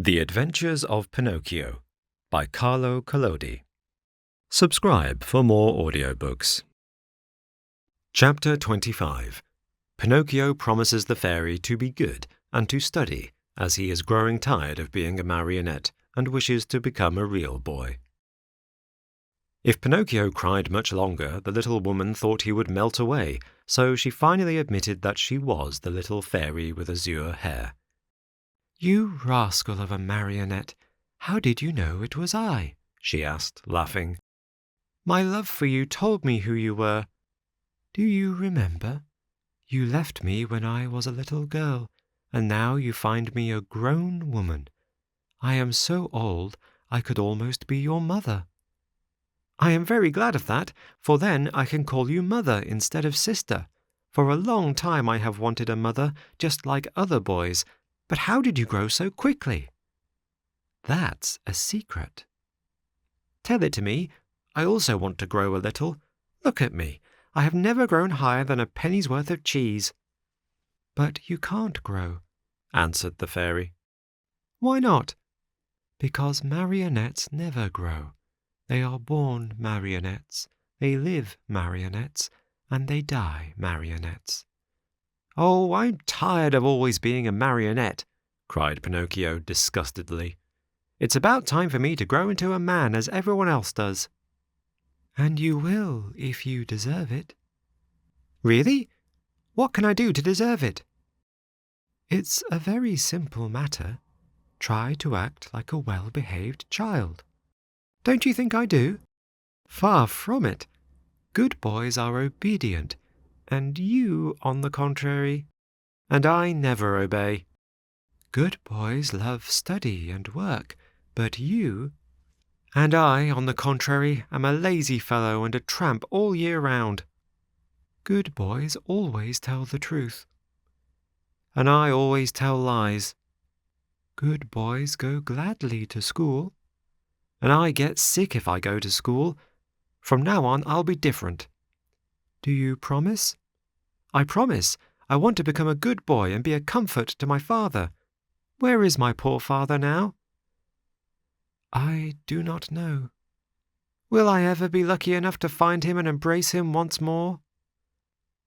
The Adventures of Pinocchio by Carlo Collodi. Subscribe for more audiobooks. Chapter 25. Pinocchio promises the fairy to be good and to study, as he is growing tired of being a marionette and wishes to become a real boy. If Pinocchio cried much longer, the little woman thought he would melt away, so she finally admitted that she was the little fairy with azure hair. "You rascal of a marionette, how did you know it was I?" she asked, laughing. "My love for you told me who you were. Do you remember? You left me when I was a little girl, and now you find me a grown woman. I am so old I could almost be your mother." "I am very glad of that, for then I can call you mother instead of sister. For a long time I have wanted a mother, just like other boys. But how did you grow so quickly?" "That's a secret." "Tell it to me. I also want to grow a little. Look at me. I have never grown higher than a penny's worth of cheese." "But you can't grow," answered the fairy. "Why not?" "Because marionettes never grow. They are born marionettes, they live marionettes, and they die marionettes." "Oh, I'm tired of always being a marionette," cried Pinocchio disgustedly. "It's about time for me to grow into a man as everyone else does." "And you will if you deserve it." "Really? What can I do to deserve it?" "It's a very simple matter. Try to act like a well-behaved child." "Don't you think I do?" "Far from it. Good boys are obedient, and you, on the contrary—" "And I never obey." "Good boys love study and work, but you—" "And I, on the contrary, am a lazy fellow and a tramp all year round." "Good boys always tell the truth." "And I always tell lies." "Good boys go gladly to school." "And I get sick if I go to school. From now on I'll be different." "Do you promise?" "I promise. I want to become a good boy and be a comfort to my father. Where is my poor father now?" "I do not know." "Will I ever be lucky enough to find him and embrace him once more?"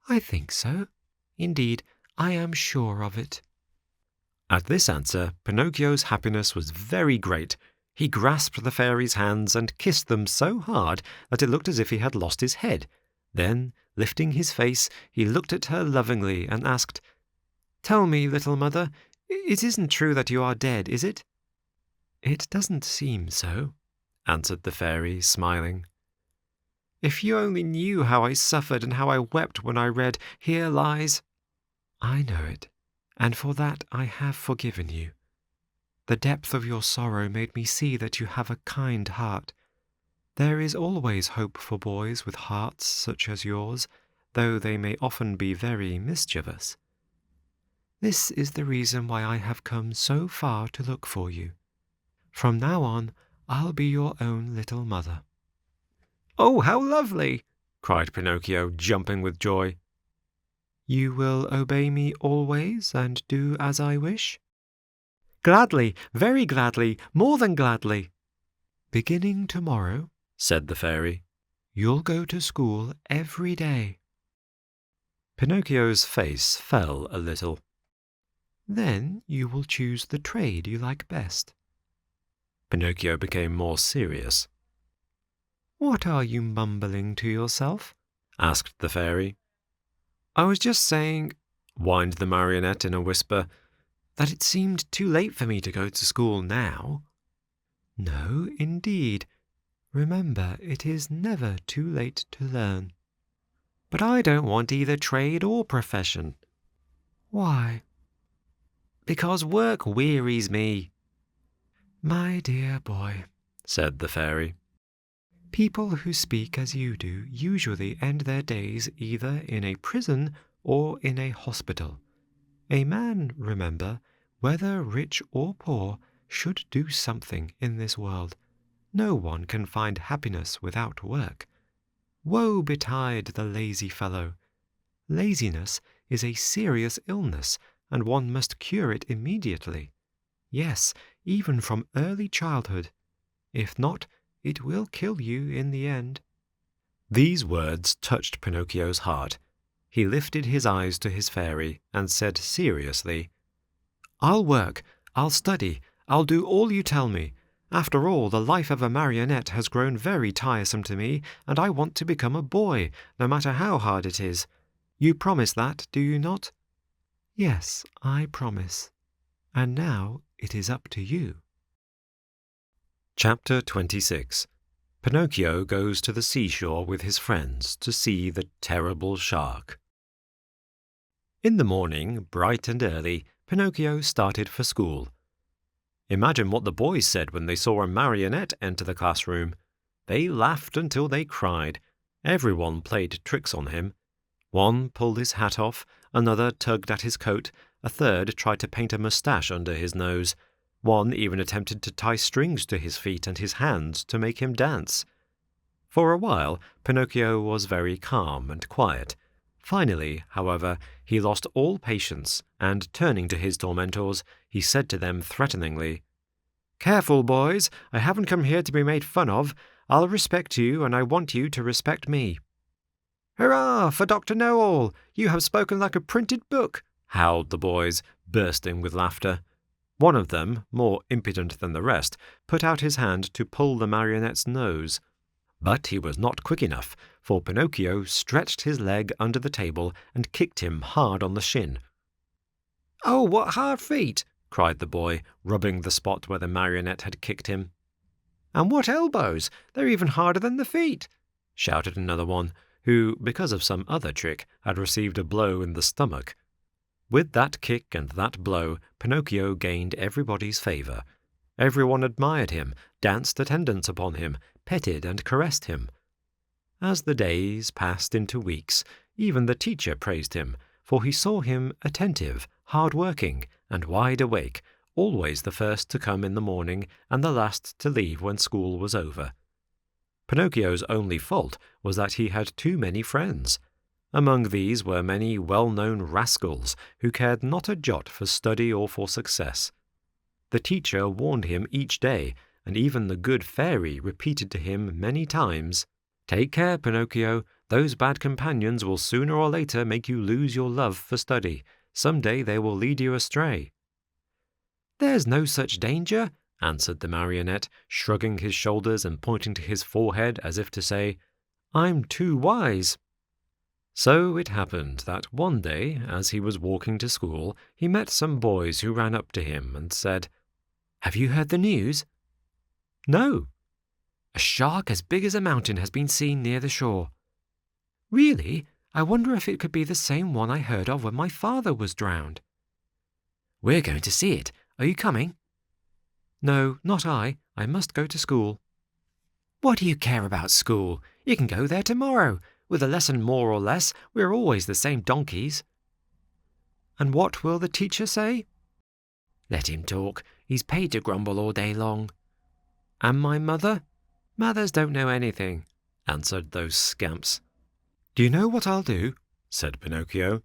"I think so. Indeed, I am sure of it." At this answer, Pinocchio's happiness was very great. He grasped the fairy's hands and kissed them so hard that it looked as if he had lost his head. Then, lifting his face, he looked at her lovingly and asked, "Tell me, little mother, it isn't true that you are dead, is it?" "It doesn't seem so," answered the fairy, smiling. "If you only knew how I suffered and how I wept when I read, 'Here lies—'" "I know it, and for that I have forgiven you. The depth of your sorrow made me see that you have a kind heart. There is always hope for boys with hearts such as yours, though they may often be very mischievous. This is the reason why I have come so far to look for you. From now on, I'll be your own little mother." "Oh, how lovely!" cried Pinocchio, jumping with joy. "You will obey me always and do as I wish?" "Gladly, very gladly, more than gladly." "Beginning tomorrow," said the fairy, "you'll go to school every day." Pinocchio's face fell a little. "Then you will choose the trade you like best." Pinocchio became more serious. "What are you mumbling to yourself?" asked the fairy. "I was just saying," whined the marionette in a whisper, "that it seemed too late for me to go to school now." "No, indeed. Remember, it is never too late to learn." "But I don't want either trade or profession." "Why?" "Because work wearies me." "My dear boy," said the fairy, "people who speak as you do usually end their days either in a prison or in a hospital. A man, remember, whether rich or poor, should do something in this world. No one can find happiness without work. Woe betide the lazy fellow! Laziness is a serious illness, and one must cure it immediately. Yes, even from early childhood. If not, it will kill you in the end." These words touched Pinocchio's heart. He lifted his eyes to his fairy and said seriously, "I'll work, I'll study, I'll do all you tell me. After all, the life of a marionette has grown very tiresome to me, and I want to become a boy, no matter how hard it is. You promise that, do you not?" "Yes, I promise. And now it is up to you." Chapter 26. Pinocchio goes to the seashore with his friends to see the terrible shark. In the morning, bright and early, Pinocchio started for school. Imagine what the boys said when they saw a marionette enter the classroom. They laughed until they cried. Everyone played tricks on him. One pulled his hat off, another tugged at his coat, a third tried to paint a moustache under his nose. One even attempted to tie strings to his feet and his hands to make him dance. For a while, Pinocchio was very calm and quiet. Finally, however, he lost all patience, and turning to his tormentors, he said to them threateningly, "Careful, boys, I haven't come here to be made fun of. I'll respect you, and I want you to respect me." "Hurrah for Dr. Know-all! You have spoken like a printed book," howled the boys, bursting with laughter. One of them, more impudent than the rest, put out his hand to pull the marionette's nose. But he was not quick enough, for Pinocchio stretched his leg under the table and kicked him hard on the shin. "Oh, what hard feet!" cried the boy, rubbing the spot where the marionette had kicked him. "And what elbows! They're even harder than the feet!" shouted another one, who, because of some other trick, had received a blow in the stomach. With that kick and that blow, Pinocchio gained everybody's favor. Everyone admired him, danced attendance upon him, petted and caressed him. As the days passed into weeks, even the teacher praised him, for he saw him attentive, hard-working, and wide awake, always the first to come in the morning and the last to leave when school was over. Pinocchio's only fault was that he had too many friends. Among these were many well-known rascals who cared not a jot for study or for success. The teacher warned him each day, and even the good fairy repeated to him many times, "Take care, Pinocchio, those bad companions will sooner or later make you lose your love for study. Some day they will lead you astray." "There's no such danger," answered the marionette, shrugging his shoulders and pointing to his forehead as if to say, "I'm too wise." So it happened that one day, as he was walking to school, he met some boys who ran up to him and said, "Have you heard the news?" "No." "A shark as big as a mountain has been seen near the shore." "Really? I wonder if it could be the same one I heard of when my father was drowned." "We're going to see it. Are you coming?" "No, not I. I must go to school." "What do you care about school? You can go there tomorrow. With a lesson more or less, we're always the same donkeys." "And what will the teacher say?" "Let him talk. He's paid to grumble all day long." "And my mother?" "Mothers don't know anything," answered those scamps. "Do you know what I'll do?" said Pinocchio.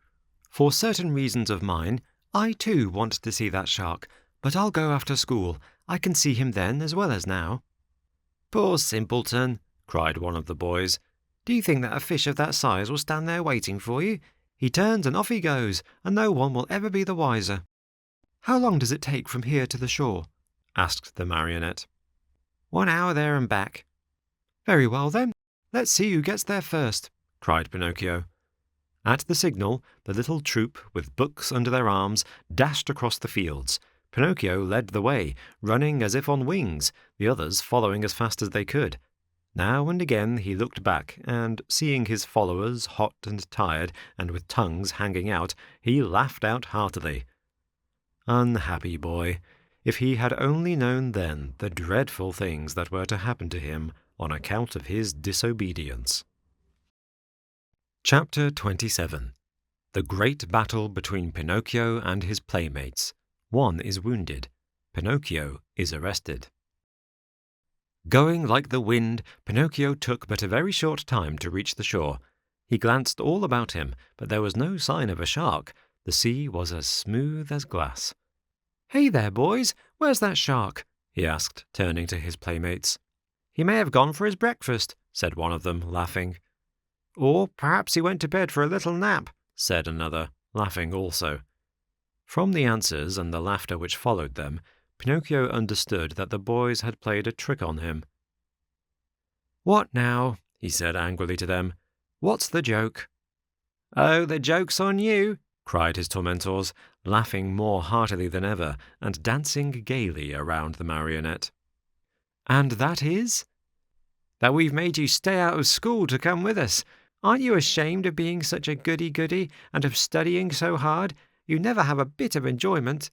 "For certain reasons of mine, I too want to see that shark, but I'll go after school. I can see him then as well as now." "Poor simpleton," cried one of the boys. "Do you think that a fish of that size will stand there waiting for you? He turns and off he goes, and no one will ever be the wiser." "How long does it take from here to the shore?" asked the marionette. 1 hour there and back." "Very well then. Let's see who gets there first," cried Pinocchio. At the signal, the little troop, with books under their arms, dashed across the fields. Pinocchio led the way, running as if on wings, the others following as fast as they could. Now and again he looked back, and, seeing his followers hot and tired, and with tongues hanging out, he laughed out heartily. Unhappy boy! If he had only known then the dreadful things that were to happen to him on account of his disobedience. Chapter 27. The Great Battle Between Pinocchio and His Playmates. One is wounded. Pinocchio is arrested. Going like the wind, Pinocchio took but a very short time to reach the shore. He glanced all about him, but there was no sign of a shark. The sea was as smooth as glass. "Hey there, boys! "Where's that shark?" he asked, turning to his playmates. "He may have gone for his breakfast," said one of them, laughing. "Or perhaps he went to bed for a little nap," said another, laughing also. From the answers and the laughter which followed them, Pinocchio understood that the boys had played a trick on him. "What now?" he said angrily to them. "What's the joke?" "Oh, the joke's on you!" cried his tormentors, laughing more heartily than ever and dancing gaily around the Marionette. "And that is?" "That we've made you stay out of school to come with us. Aren't you ashamed of being such a goody-goody and of studying so hard? You never have a bit of enjoyment.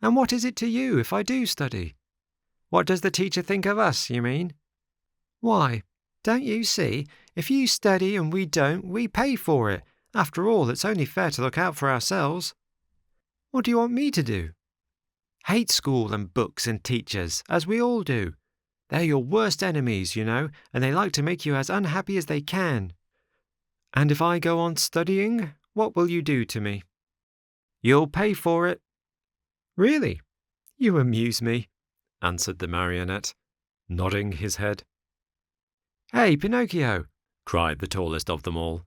And what is it to you if I do study? What does the teacher think of us, you mean? Why, don't you see, if you study and we don't, we pay for it. After all, it's only fair to look out for ourselves. What do you want me to do? Hate school and books and teachers, as we all do. They're your worst enemies, you know, and they like to make you as unhappy as they can. And if I go on studying, what will you do to me? You'll pay for it." "Really? You amuse me," answered the Marionette, nodding his head. "Hey, Pinocchio!" cried the tallest of them all.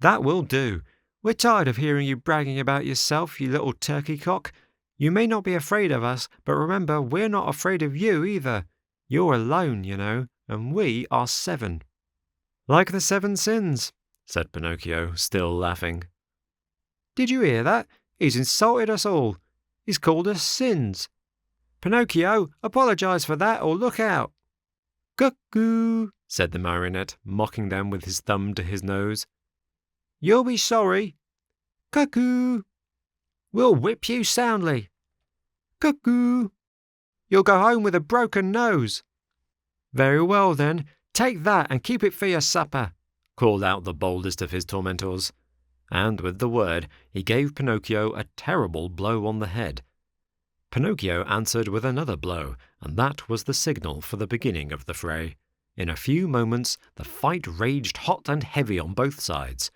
"That will do. We're tired of hearing you bragging about yourself, you little turkey cock. You may not be afraid of us, but remember, we're not afraid of you either. You're alone, you know, and we are 7. "Like the 7 sins," said Pinocchio, still laughing. "Did you hear that? He's insulted us all. He's called us sins. Pinocchio, apologize for that or look out." "Cuckoo," said the Marionette, mocking them with his thumb to his nose. "You'll be sorry." "Cuckoo." "We'll whip you soundly." "Cuckoo." "You'll go home with a broken nose." "Very well, then. Take that and keep it for your supper," called out the boldest of his tormentors. And with the word, he gave Pinocchio a terrible blow on the head. Pinocchio answered with another blow, and that was the signal for the beginning of the fray. In a few moments, the fight raged hot and heavy on both sides.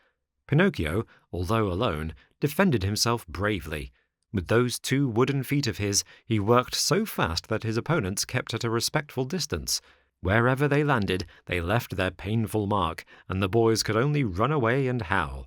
Pinocchio, although alone, defended himself bravely. With those 2 wooden feet of his, he worked so fast that his opponents kept at a respectful distance. Wherever they landed, they left their painful mark, and the boys could only run away and howl.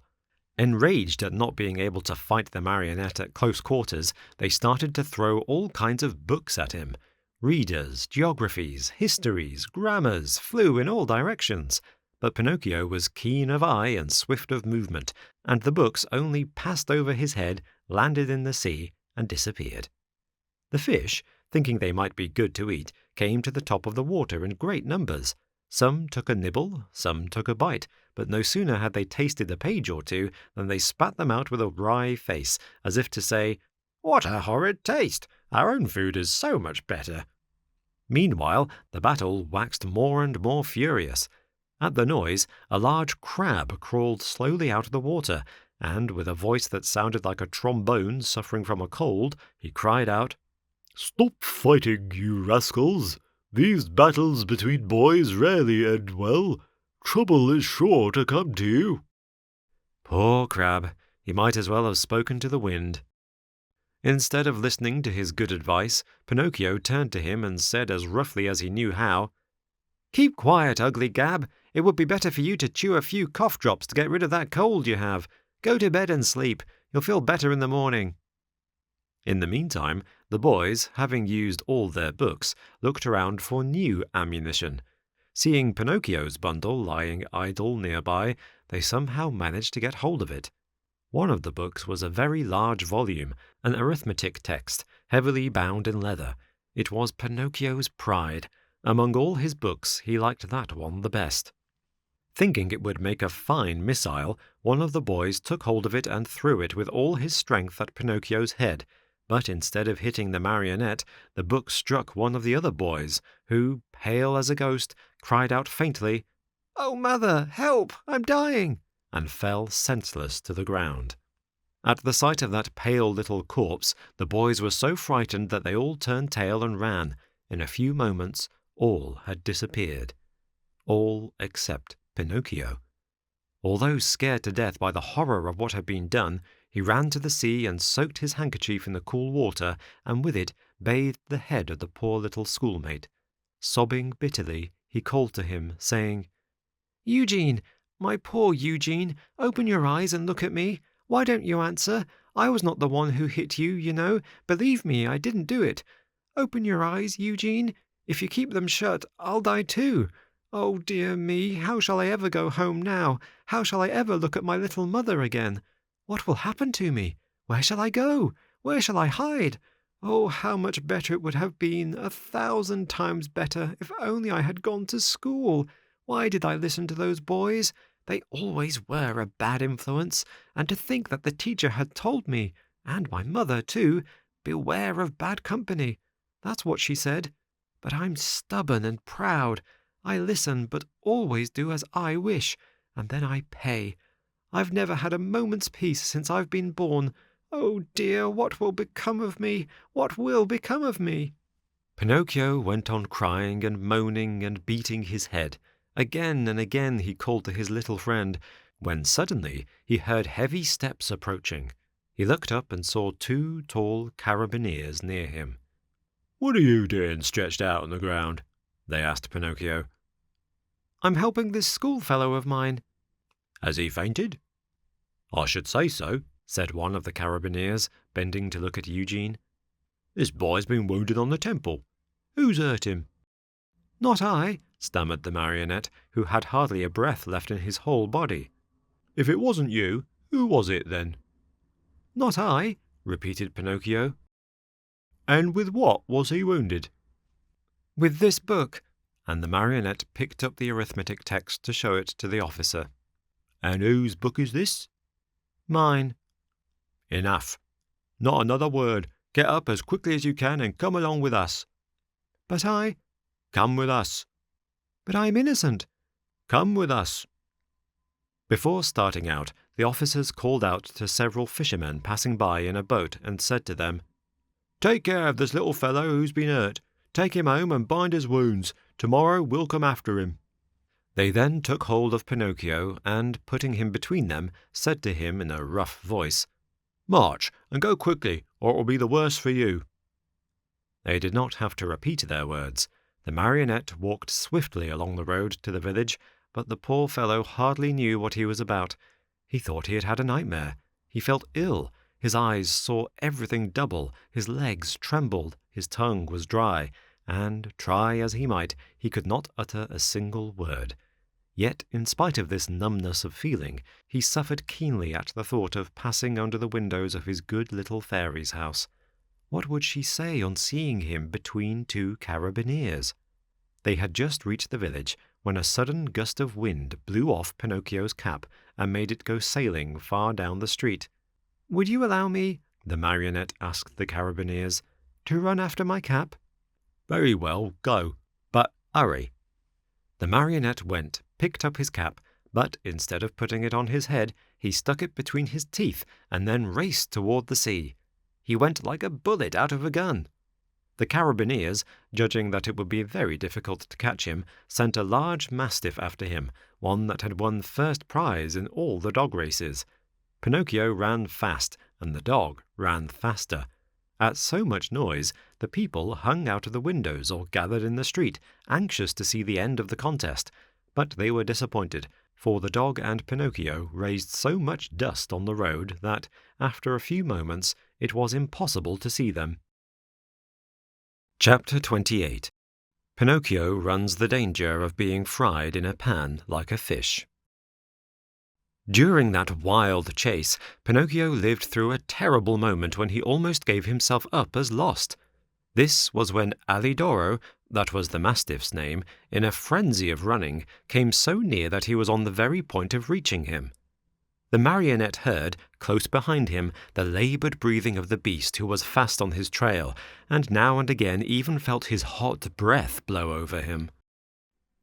Enraged at not being able to fight the Marionette at close quarters, they started to throw all kinds of books at him. Readers, geographies, histories, grammars flew in all directions. But Pinocchio was keen of eye and swift of movement, and the books only passed over his head, landed in the sea, and disappeared. The fish, thinking they might be good to eat, came to the top of the water in great numbers. Some took a nibble, some took a bite, but no sooner had they tasted a page or 2 than they spat them out with a wry face, as if to say, "What a horrid taste! Our own food is so much better." Meanwhile, the battle waxed more and more furious. At the noise, a large crab crawled slowly out of the water, and with a voice that sounded like a trombone suffering from a cold, he cried out, "Stop fighting, you rascals! These battles between boys rarely end well. Trouble is sure to come to you." Poor crab! He might as well have spoken to the wind. Instead of listening to his good advice, Pinocchio turned to him and said as roughly as he knew how, "Keep quiet, ugly Gab. It would be better for you to chew a few cough drops to get rid of that cold you have. Go to bed and sleep. You'll feel better in the morning." In the meantime, the boys, having used all their books, looked around for new ammunition. Seeing Pinocchio's bundle lying idle nearby, they somehow managed to get hold of it. One of the books was a very large volume, an arithmetic text, heavily bound in leather. It was Pinocchio's pride. Among all his books, he liked that one the best. Thinking it would make a fine missile, one of the boys took hold of it and threw it with all his strength at Pinocchio's head. But instead of hitting the Marionette, the book struck one of the other boys, who, pale as a ghost, cried out faintly, "Oh, mother, help! I'm dying!" and fell senseless to the ground. At the sight of that pale little corpse, the boys were so frightened that they all turned tail and ran. In a few moments, all had disappeared. All except Pinocchio. Although scared to death by the horror of what had been done, he ran to the sea and soaked his handkerchief in the cool water, and with it bathed the head of the poor little schoolmate. Sobbing bitterly, he called to him, saying, "Eugene, my poor Eugene, open your eyes and look at me. Why don't you answer? I was not the one who hit you, you know. Believe me, I didn't do it. Open your eyes, Eugene. If you keep them shut, I'll die too. Oh, dear me, how shall I ever go home now? How shall I ever look at my little mother again? What will happen to me? Where shall I go? Where shall I hide? Oh, how much better it would have been, 1,000 times better, if only I had gone to school. Why did I listen to those boys? They always were a bad influence, and to think that the teacher had told me, and my mother too, beware of bad company. That's what she said. But I'm stubborn and proud. I listen, but always do as I wish, and then I pay. I've never had a moment's peace since I've been born. Oh dear, what will become of me? What will become of me?" Pinocchio went on crying and moaning and beating his head. Again and again he called to his little friend, when suddenly he heard heavy steps approaching. He looked up and saw 2 tall carabineers near him. "What are you doing stretched out on the ground?" they asked Pinocchio. "I'm helping this schoolfellow of mine." "Has he fainted?" "I should say so," said one of the carabineers, bending to look at Eugene. "This boy's been wounded on the temple. Who's hurt him?" "Not I," stammered the Marionette, who had hardly a breath left in his whole body. "If it wasn't you, who was it then?" "Not I," repeated Pinocchio. "And with what was he wounded?" "With this book," and the Marionette picked up the arithmetic text to show it to the officer. "And whose book is this?" "Mine." "Enough. Not another word. Get up as quickly as you can and come along with us." "But I—" "Come with us." "But I'm innocent." "Come with us." Before starting out, the officers called out to several fishermen passing by in a boat and said to them, "Take care of this little fellow who's been hurt. Take him home and bind his wounds. Tomorrow we'll come after him." They then took hold of Pinocchio and, putting him between them, said to him in a rough voice, "March, and go quickly, or it will be the worse for you." They did not have to repeat their words. The Marionette walked swiftly along the road to the village, but the poor fellow hardly knew what he was about. He thought he had had a nightmare. He felt ill. His eyes saw everything double, his legs trembled, his tongue was dry, and, try as he might, he could not utter a single word. Yet, in spite of this numbness of feeling, he suffered keenly at the thought of passing under the windows of his good little fairy's house. What would she say on seeing him between 2 carabineers? They had just reached the village when a sudden gust of wind blew off Pinocchio's cap and made it go sailing far down the street. "Would you allow me," the Marionette asked the carabineers, "to run after my cap?" "Very well, go. But hurry." The Marionette went, picked up his cap, but instead of putting it on his head, he stuck it between his teeth and then raced toward the sea. He went like a bullet out of a gun. The carabineers, judging that it would be very difficult to catch him, sent a large mastiff after him, one that had won first prize in all the dog races. Pinocchio ran fast, and the dog ran faster. At so much noise, the people hung out of the windows or gathered in the street, anxious to see the end of the contest. But they were disappointed, for the dog and Pinocchio raised so much dust on the road that, after a few moments, it was impossible to see them. Chapter 28. Pinocchio runs the danger of being fried in a pan like a fish. During that wild chase, Pinocchio lived through a terrible moment when he almost gave himself up as lost. This was when Alidoro, that was the mastiff's name, in a frenzy of running, came so near that he was on the very point of reaching him. The Marionette heard, close behind him, the laboured breathing of the beast who was fast on his trail, and now and again even felt his hot breath blow over him.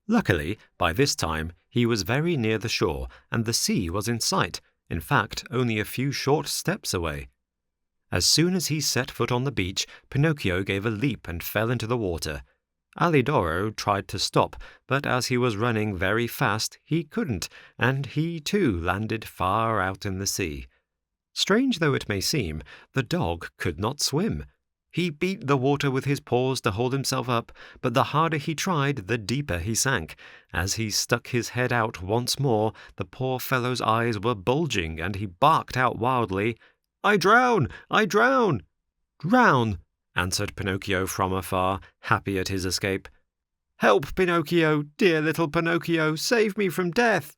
Luckily, by this time, he was very near the shore, and the sea was in sight, in fact, only a few short steps away. As soon as he set foot on the beach, Pinocchio gave a leap and fell into the water. Alidoro tried to stop, but as he was running very fast, he couldn't, and he too landed far out in the sea. Strange though it may seem, the dog could not swim. He beat the water with his paws to hold himself up, but the harder he tried, the deeper he sank. As he stuck his head out once more, the poor fellow's eyes were bulging, and he barked out wildly, "I drown! I drown!" "Drown!" answered Pinocchio from afar, happy at his escape. "Help, Pinocchio! Dear little Pinocchio! Save me from death!"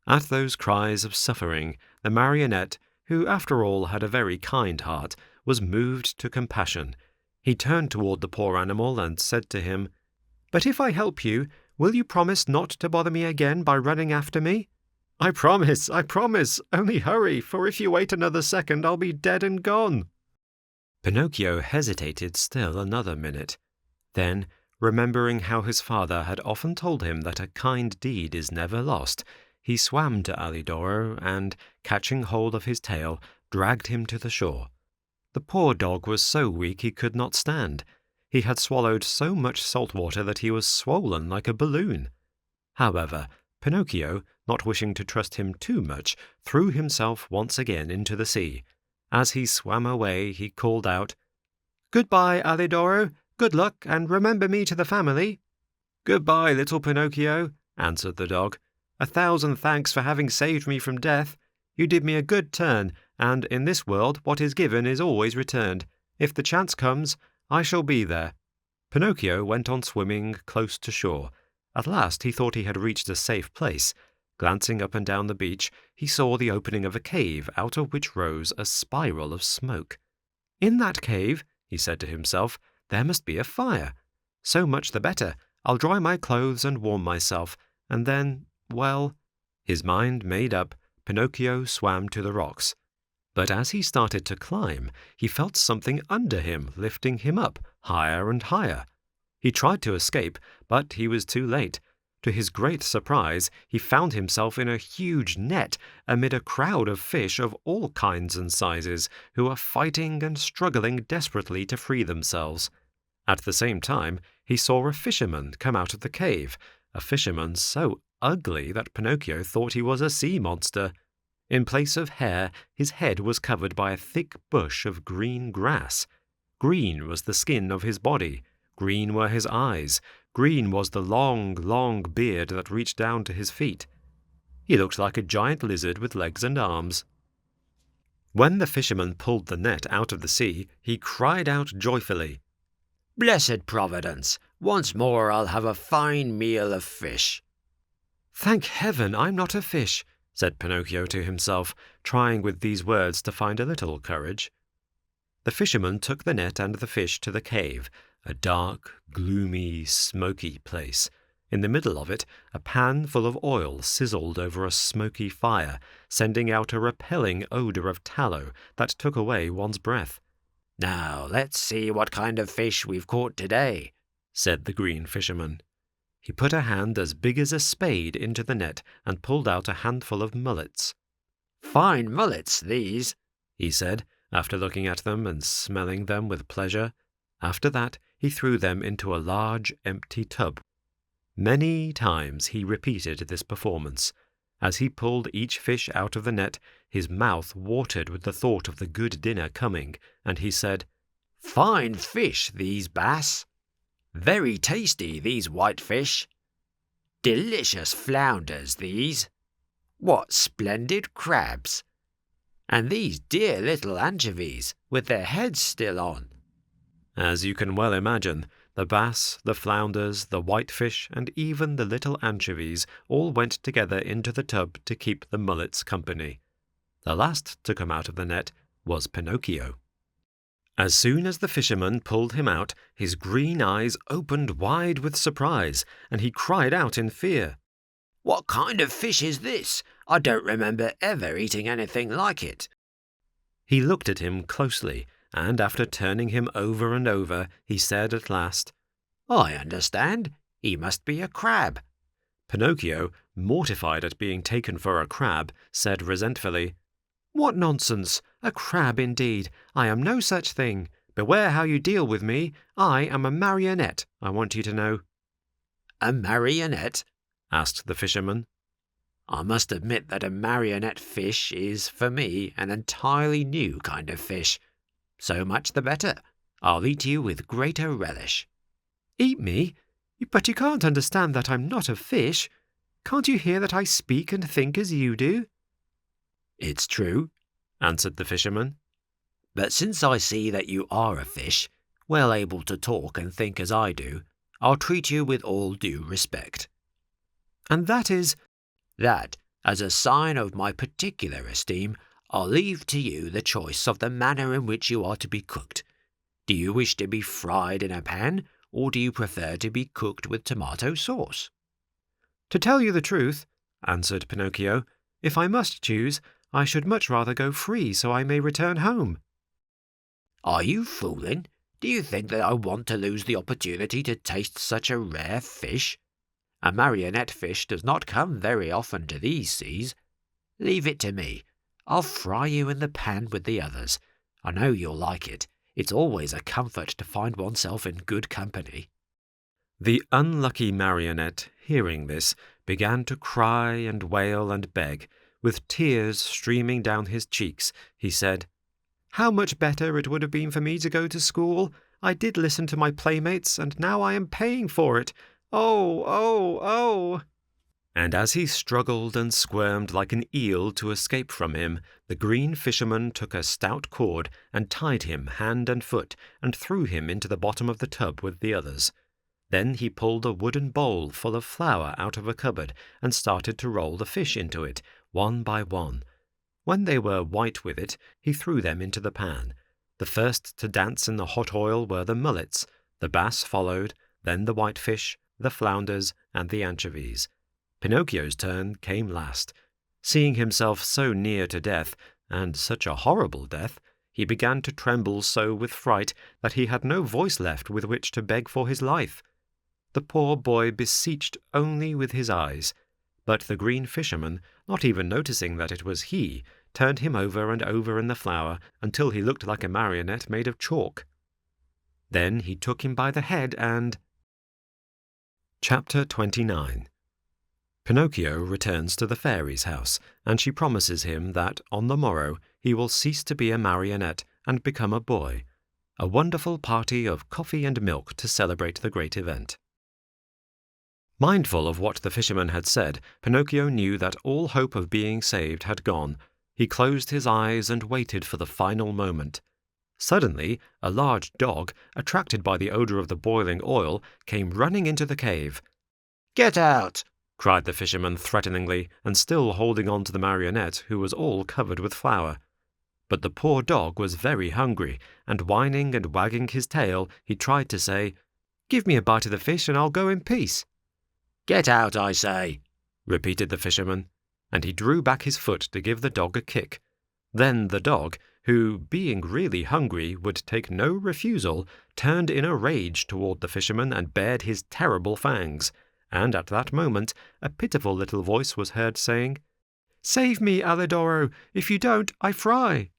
At those cries of suffering, the Marionette, who after all had a very kind heart, was moved to compassion. He turned toward the poor animal and said to him, "But if I help you, will you promise not to bother me again by running after me?" I promise! Only hurry, for if you wait another second, I'll be dead and gone." Pinocchio hesitated still another minute. Then, remembering how his father had often told him that a kind deed is never lost, he swam to Alidoro and, catching hold of his tail, dragged him to the shore. The poor dog was so weak he could not stand. He had swallowed so much salt water that he was swollen like a balloon. However, Pinocchio, not wishing to trust him too much, threw himself once again into the sea. As he swam away, he called out, "Goodbye, Alidoro. Good luck, and remember me to the family." "Goodbye, little Pinocchio," answered the dog. "1,000 thanks for having saved me from death. You did me a good turn, and in this world what is given is always returned. If the chance comes, I shall be there." Pinocchio went on swimming close to shore. At last he thought he had reached a safe place. Glancing up and down the beach, he saw the opening of a cave out of which rose a spiral of smoke. "In that cave," he said to himself, "there must be a fire. So much the better. I'll dry my clothes and warm myself, and then, well—" His mind made up, Pinocchio swam to the rocks. But as he started to climb, he felt something under him lifting him up higher and higher. He tried to escape, but he was too late. To his great surprise, he found himself in a huge net amid a crowd of fish of all kinds and sizes who were fighting and struggling desperately to free themselves. At the same time, he saw a fisherman come out of the cave, a fisherman so ugly that Pinocchio thought he was a sea monster. In place of hair, his head was covered by a thick bush of green grass. Green was the skin of his body. Green were his eyes. Green was the long, long beard that reached down to his feet. He looked like a giant lizard with legs and arms. When the fisherman pulled the net out of the sea, he cried out joyfully, "Blessed Providence! Once more I'll have a fine meal of fish." "Thank heaven I'm not a fish," said Pinocchio to himself, trying with these words to find a little courage. The fisherman took the net and the fish to the cave, a dark, gloomy, smoky place. In the middle of it, a pan full of oil sizzled over a smoky fire, sending out a repelling odor of tallow that took away one's breath. "Now let's see what kind of fish we've caught today," said the green fisherman. He put a hand as big as a spade into the net and pulled out a handful of mullets. "Fine mullets, these," he said, after looking at them and smelling them with pleasure. After that, he threw them into a large, empty tub. Many times he repeated this performance. As he pulled each fish out of the net, his mouth watered with the thought of the good dinner coming, and he said, "Fine fish, these bass. Very tasty, these whitefish. Delicious flounders, these. What splendid crabs. And these dear little anchovies, with their heads still on." As you can well imagine, the bass, the flounders, the whitefish, and even the little anchovies all went together into the tub to keep the mullets company. The last to come out of the net was Pinocchio. As soon as the fisherman pulled him out, his green eyes opened wide with surprise, and he cried out in fear, "What kind of fish is this? I don't remember ever eating anything like it." He looked at him closely, and after turning him over and over, he said at last, "I understand. He must be a crab." Pinocchio, mortified at being taken for a crab, said resentfully, "What nonsense! A crab indeed! I am no such thing. Beware how you deal with me. I am a marionette, I want you to know." "A marionette?" asked the fisherman. "I must admit that a marionette fish is, for me, an entirely new kind of fish. So much the better. I'll eat you with greater relish." "Eat me? But you can't understand that I'm not a fish. Can't you hear that I speak and think as you do?" "It's true," answered the fisherman. "But since I see that you are a fish, well able to talk and think as I do, I'll treat you with all due respect." "And that is—" "That, as a sign of my particular esteem, I'll leave to you the choice of the manner in which you are to be cooked. Do you wish to be fried in a pan, or do you prefer to be cooked with tomato sauce?" "To tell you the truth," answered Pinocchio, "if I must choose, I should much rather go free so I may return home." "Are you fooling? Do you think that I want to lose the opportunity to taste such a rare fish? A marionette fish does not come very often to these seas. Leave it to me. I'll fry you in the pan with the others. I know you'll like it. It's always a comfort to find oneself in good company." The unlucky Marionette, hearing this, began to cry and wail and beg. With tears streaming down his cheeks, he said, "How much better it would have been for me to go to school. I did listen to my playmates, and now I am paying for it. Oh, oh, oh!" And as he struggled and squirmed like an eel to escape from him, the green fisherman took a stout cord and tied him hand and foot and threw him into the bottom of the tub with the others. Then he pulled a wooden bowl full of flour out of a cupboard and started to roll the fish into it, one by one. When they were white with it, he threw them into the pan. The first to dance in the hot oil were the mullets. The bass followed, then the whitefish, the flounders, and the anchovies. Pinocchio's turn came last. Seeing himself so near to death, and such a horrible death, he began to tremble so with fright that he had no voice left with which to beg for his life. The poor boy beseeched only with his eyes, but the green fisherman, not even noticing that it was he, turned him over and over in the flour until he looked like a marionette made of chalk. Then he took him by the head and— Chapter 29. Pinocchio returns to the fairy's house, and she promises him that on the morrow he will cease to be a marionette and become a boy. A wonderful party of coffee and milk to celebrate the great event. Mindful of what the fisherman had said, Pinocchio knew that all hope of being saved had gone. He closed his eyes and waited for the final moment. Suddenly, a large dog, attracted by the odor of the boiling oil, came running into the cave. "Get out!" cried the fisherman threateningly, and still holding on to the marionette, who was all covered with flour. But the poor dog was very hungry, and whining and wagging his tail, he tried to say, "Give me a bite of the fish and I'll go in peace." "Get out, I say," repeated the fisherman, and he drew back his foot to give the dog a kick. Then the dog, who, being really hungry, would take no refusal, turned in a rage toward the fisherman and bared his terrible fangs. And at that moment a pitiful little voice was heard saying, "Save me, Alidoro! If you don't, I fry!"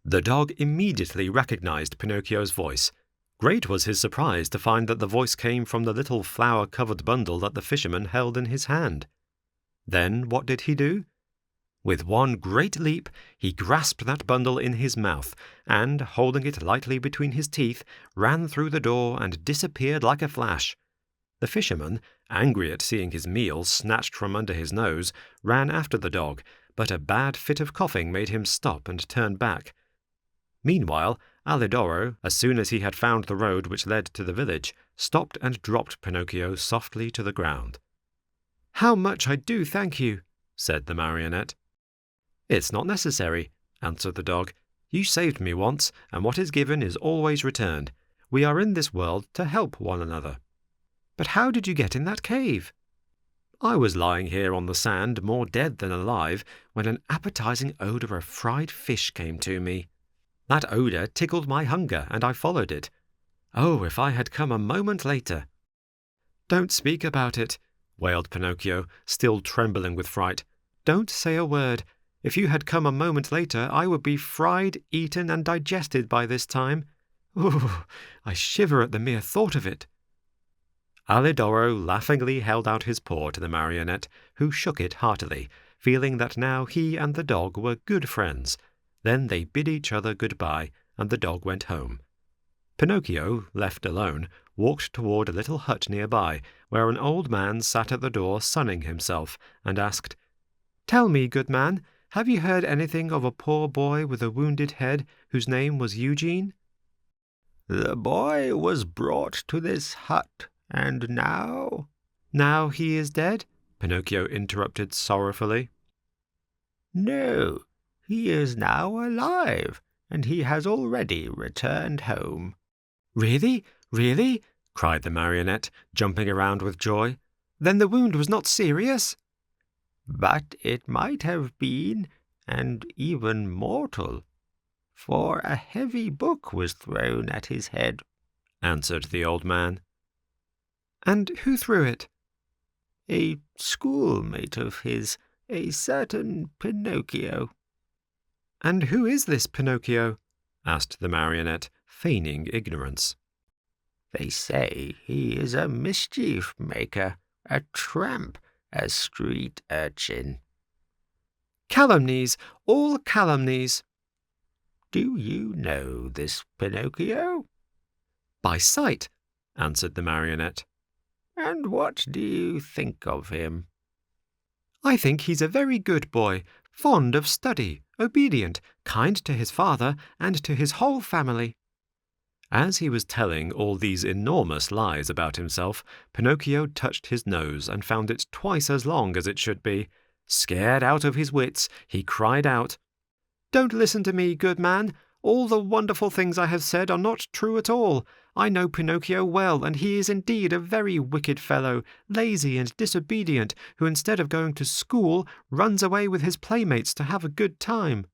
The dog immediately recognized Pinocchio's voice. Great was his surprise to find that the voice came from the little flour-covered bundle that the fisherman held in his hand. Then what did he do? With one great leap, he grasped that bundle in his mouth, and, holding it lightly between his teeth, ran through the door and disappeared like a flash. The fisherman, angry at seeing his meal snatched from under his nose, ran after the dog, but a bad fit of coughing made him stop and turn back. Meanwhile, Alidoro, as soon as he had found the road which led to the village, stopped and dropped Pinocchio softly to the ground. "How much I do thank you," said the marionette. "It's not necessary," answered the dog. "You saved me once, and what is given is always returned. We are in this world to help one another." "But how did you get in that cave?" "I was lying here on the sand, more dead than alive, when an appetizing odor of fried fish came to me. That odor tickled my hunger, and I followed it. Oh, if I had come a moment later!" "Don't speak about it," wailed Pinocchio, still trembling with fright. "Don't say a word. If you had come a moment later, I would be fried, eaten, and digested by this time. Ooh, I shiver at the mere thought of it." Alidoro laughingly held out his paw to the marionette, who shook it heartily, feeling that now he and the dog were good friends. Then they bid each other good-bye, and the dog went home. Pinocchio, left alone, walked toward a little hut nearby, where an old man sat at the door sunning himself, and asked, "Tell me, good man, have you heard anything of a poor boy with a wounded head whose name was Eugene?" "The boy was brought to this hut, and now—" "Now he is dead?" Pinocchio interrupted sorrowfully. "No, he is now alive, and he has already returned home." "Really? Really?" cried the Marionette, jumping around with joy. "Then the wound was not serious?" "But it might have been, and even mortal, for a heavy book was thrown at his head," answered the old man. "And who threw it?" "A schoolmate of his, a certain Pinocchio." "And who is this Pinocchio?" asked the Marionette, feigning ignorance. "They say he is a mischief maker, a tramp, a street urchin." "Calumnies, all calumnies." "Do you know this Pinocchio?" "By sight," answered the Marionette. "And what do you think of him?" "I think he's a very good boy, fond of study, obedient, kind to his father and to his whole family." As he was telling all these enormous lies about himself, Pinocchio touched his nose and found it twice as long as it should be. Scared out of his wits, he cried out, "Don't listen to me, good man. All the wonderful things I have said are not true at all. I know Pinocchio well, and he is indeed a very wicked fellow, lazy and disobedient, who instead of going to school runs away with his playmates to have a good time."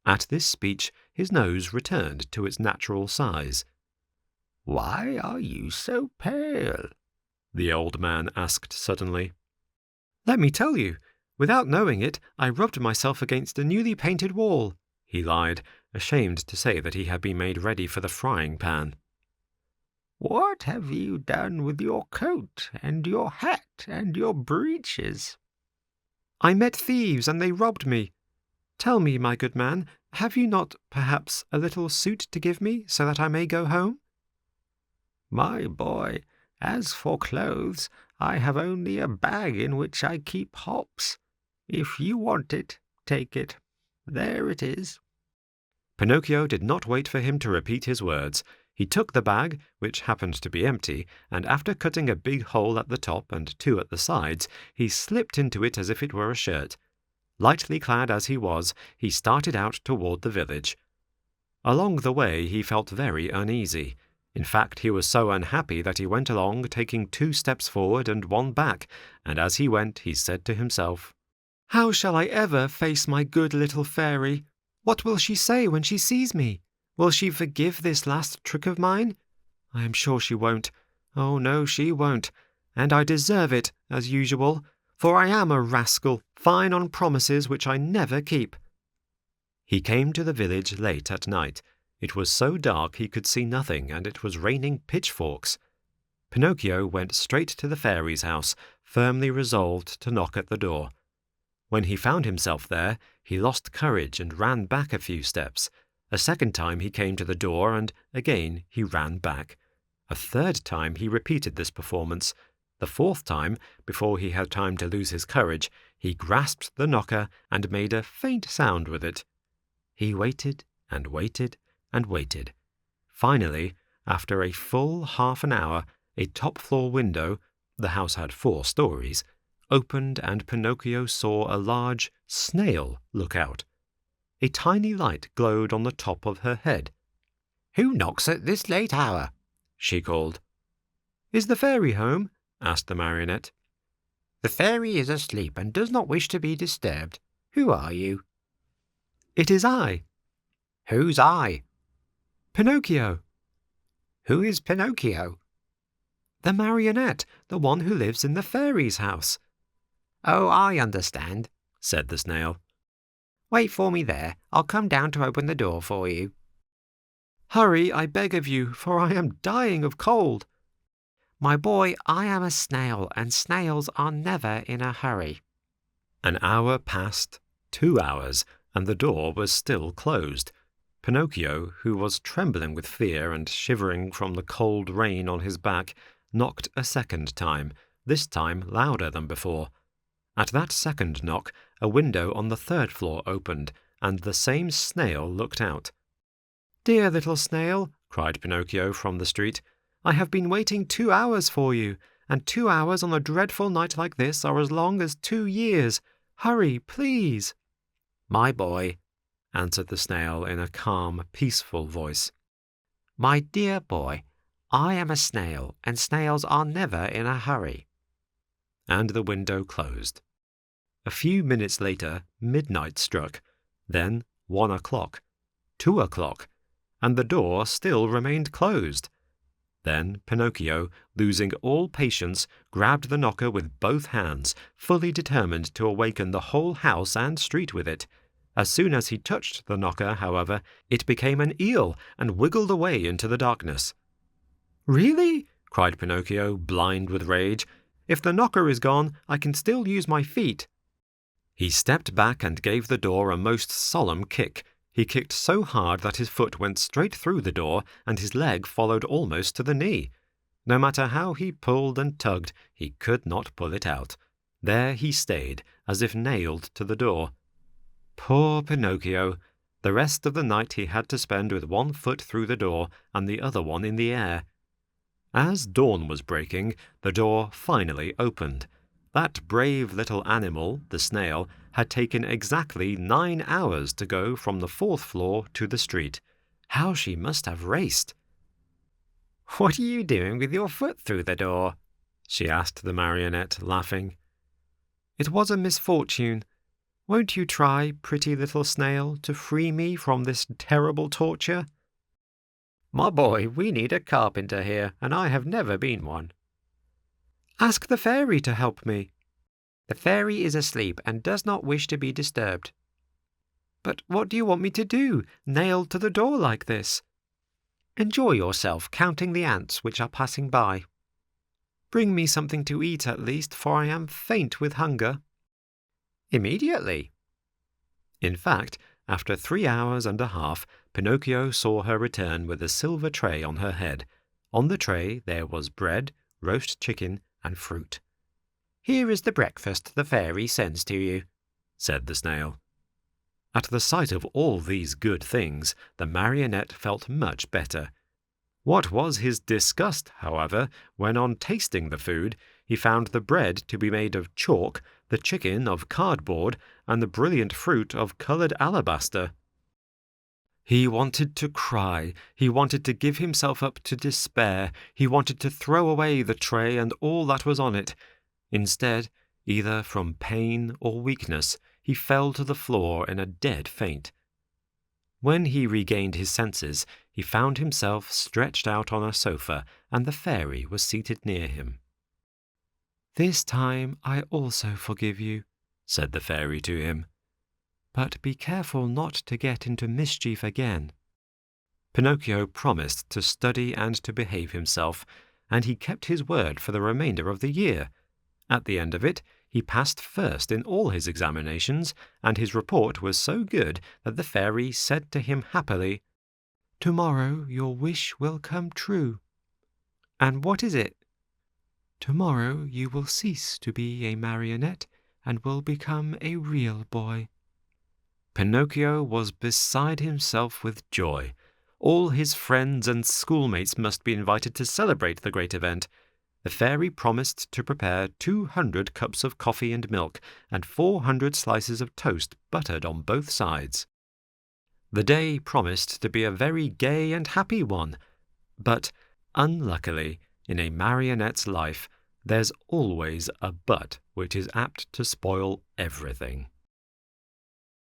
At this speech, his nose returned to its natural size. "Why are you so pale?" the old man asked suddenly. "Let me tell you. Without knowing it, I rubbed myself against a newly painted wall," he lied, ashamed to say that he had been made ready for the frying pan. "What have you done with your coat and your hat and your breeches?" "I met thieves, and they robbed me. Tell me, my good man, have you not, perhaps, a little suit to give me, so that I may go home?" "My boy, as for clothes, I have only a bag in which I keep hops. If you want it, take it. There it is." Pinocchio did not wait for him to repeat his words. He took the bag, which happened to be empty, and after cutting a big hole at the top and two at the sides, he slipped into it as if it were a shirt. Lightly clad as he was, he started out toward the village. Along the way he felt very uneasy. In fact, he was so unhappy that he went along taking 2 steps forward and 1 back, and as he went he said to himself, "How shall I ever face my good little fairy? What will she say when she sees me? Will she forgive this last trick of mine? I am sure she won't. Oh, no, she won't. And I deserve it, as usual, for I am a rascal, fine on promises which I never keep." He came to the village late at night. It was so dark he could see nothing, and it was raining pitchforks. Pinocchio went straight to the fairy's house, firmly resolved to knock at the door. When he found himself there, he lost courage and ran back a few steps. A second time he came to the door, and again he ran back. A third time he repeated this performance. The fourth time, before he had time to lose his courage, he grasped the knocker and made a faint sound with it. He waited and waited and waited. Finally, after a full half an hour, a top-floor window, the house had 4 stories, opened and Pinocchio saw a large snail look out. A tiny light glowed on the top of her head. "Who knocks at this late hour?" she called. "Is the fairy home?" asked the Marionette. "The fairy is asleep and does not wish to be disturbed. Who are you?" "It is I." "Who's I?" "Pinocchio." "Who is Pinocchio?" "The Marionette, the one who lives in the fairy's house." "Oh, I understand," said the snail. "Wait for me there. I'll come down to open the door for you." "Hurry, I beg of you, for I am dying of cold." "My boy, I am a snail, and snails are never in a hurry." An hour passed, 2 hours, and the door was still closed. Pinocchio, who was trembling with fear and shivering from the cold rain on his back, knocked a second time, this time louder than before. At that second knock, a window on the third floor opened, and the same snail looked out. "Dear little snail," cried Pinocchio from the street, "I have been waiting 2 hours for you, and 2 hours on a dreadful night like this are as long as 2 years. Hurry, please." "My boy," answered the snail in a calm, peaceful voice. "My dear boy, I am a snail, and snails are never in a hurry." And the window closed. A few minutes later, midnight struck, then 1 o'clock, 2 o'clock, and the door still remained closed. Then Pinocchio, losing all patience, grabbed the knocker with both hands, fully determined to awaken the whole house and street with it. As soon as he touched the knocker, however, it became an eel and wiggled away into the darkness. "Really?" cried Pinocchio, blind with rage. "If the knocker is gone, I can still use my feet." He stepped back and gave the door a most solemn kick. He kicked so hard that his foot went straight through the door, and his leg followed almost to the knee. No matter how he pulled and tugged, he could not pull it out. There he stayed, as if nailed to the door. Poor Pinocchio! The rest of the night he had to spend with one foot through the door and the other one in the air. As dawn was breaking, the door finally opened. That brave little animal, the snail, had taken exactly 9 hours to go from the 4th floor to the street. How she must have raced! "What are you doing with your foot through the door?" she asked the Marionette, laughing. "It was a misfortune. Won't you try, pretty little snail, to free me from this terrible torture?" "My boy, we need a carpenter here, and I have never been one." "Ask the fairy to help me." "The fairy is asleep and does not wish to be disturbed." "But what do you want me to do, nailed to the door like this?" "Enjoy yourself counting the ants which are passing by." "Bring me something to eat at least, for I am faint with hunger." "Immediately." In fact, after 3 hours and a half, Pinocchio saw her return with a silver tray on her head. On the tray there was bread, roast chicken, and fruit. "Here is the breakfast the fairy sends to you," said the snail. At the sight of all these good things, the Marionette felt much better. What was his disgust, however, when on tasting the food, he found the bread to be made of chalk, the chicken of cardboard, and the brilliant fruit of coloured alabaster. He wanted to cry, he wanted to give himself up to despair, he wanted to throw away the tray and all that was on it. Instead, either from pain or weakness, he fell to the floor in a dead faint. When he regained his senses, he found himself stretched out on a sofa, and the fairy was seated near him. "This time I also forgive you," said the fairy to him. "But be careful not to get into mischief again." Pinocchio promised to study and to behave himself, and he kept his word for the remainder of the year. At the end of it, he passed first in all his examinations, and his report was so good that the fairy said to him happily, "Tomorrow your wish will come true." "And what is it?" "Tomorrow you will cease to be a marionette and will become a real boy." Pinocchio was beside himself with joy. All his friends and schoolmates must be invited to celebrate the great event. The fairy promised to prepare 200 cups of coffee and milk, and 400 slices of toast buttered on both sides. The day promised to be a very gay and happy one, but, unluckily, in a marionette's life, there's always a but which is apt to spoil everything.